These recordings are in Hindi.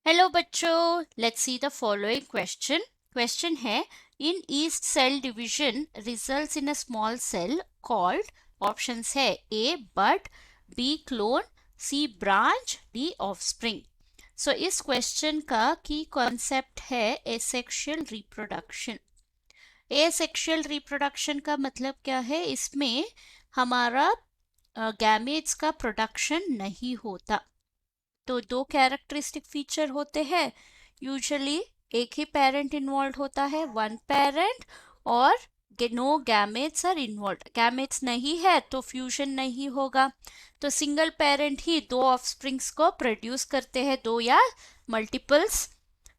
हेलो बच्चों, let's see the following question. Question है, in yeast cell division results in a small cell called, options है A bud, B clone, C branch, D offspring. So इस क्वेश्चन का की कॉन्सेप्ट है एसेक्सुअल रिप्रोडक्शन। एसेक्सुअल रिप्रोडक्शन का मतलब क्या है? इसमें हमारा गैमेट्स का प्रोडक्शन नहीं होता। तो दो कैरेक्टरिस्टिक फीचर होते हैं यूजुअली। एक ही पेरेंट इन्वॉल्व होता है, वन पेरेंट, और no gametes are involve. Gametes नहीं है तो फ्यूजन नहीं होगा। तो सिंगल पेरेंट ही दो ऑफस्प्रिंग्स को प्रोड्यूस करते हैं, दो या मल्टीपल्स।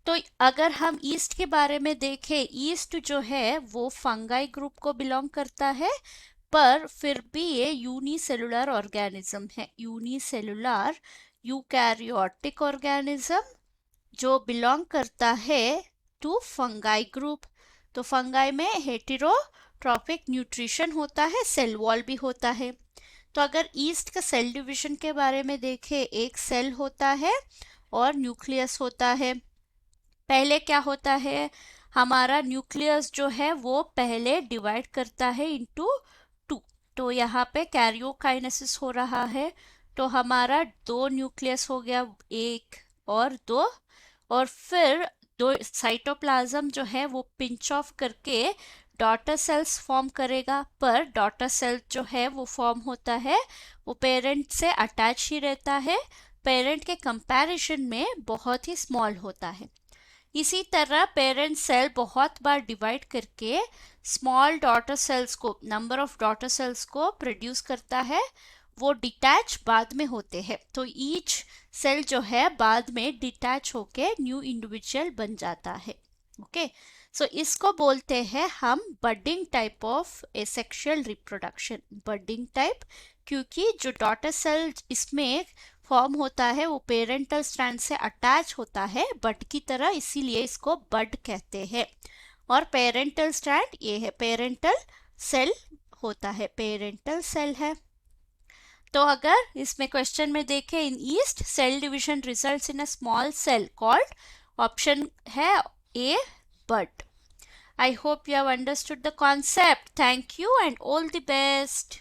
तो अगर हम ईस्ट के बारे में देखें, ईस्ट जो है वो फंगाई ग्रुप को बिलोंग करता है, पर फिर भी ये यूनिसेलुलर ऑर्गेनिज्म है। यूनिसेलुलर यूकैरियोटिक ऑर्गेनिज्म जो बिलोंग करता है टू फंगाई ग्रुप। तो फंगाई में हेटेरोट्रॉफिक न्यूट्रिशन होता है, सेल वॉल भी होता है। तो अगर ईस्ट का सेल डिवीजन के बारे में देखें, एक सेल होता है और न्यूक्लियस होता है। पहले क्या होता है, हमारा न्यूक्लियस जो है वो पहले डिवाइड करता है इनटू टू। तो यहाँ पे कैरियोकाइनेसिस हो रहा है। तो हमारा दो न्यूक्लियस हो गया, एक और दो, और फिर दो साइटोप्लाज्म जो है वो पिंच ऑफ करके डॉटर सेल्स फॉर्म करेगा। पर डॉटर सेल जो है वो फॉर्म होता है, वो पेरेंट से अटैच ही रहता है, पेरेंट के कंपैरिजन में बहुत ही स्मॉल होता है। इसी तरह पेरेंट सेल बहुत बार डिवाइड करके स्मॉल डॉटर सेल्स को, नंबर ऑफ डॉटर सेल्स को प्रोड्यूस करता है। वो डिटैच बाद में होते हैं। तो ईच सेल जो है बाद में डिटैच होके न्यू इंडिविजुअल बन जाता है। ओके, सो इसको बोलते हैं हम budding type of asexual reproduction. Budding type, क्योंकि जो डॉटर सेल इसमें फॉर्म होता है वो पेरेंटल स्ट्रैंड से अटैच होता है बड की तरह, इसीलिए इसको बड कहते हैं। और पेरेंटल स्ट्रैंड ये है, पेरेंटल सेल होता है, पेरेंटल सेल है। तो अगर इसमें क्वेश्चन में देखें, in yeast cell division results in a small cell called, option है A bud. I hope you have understood the concept. Thank you and all the best.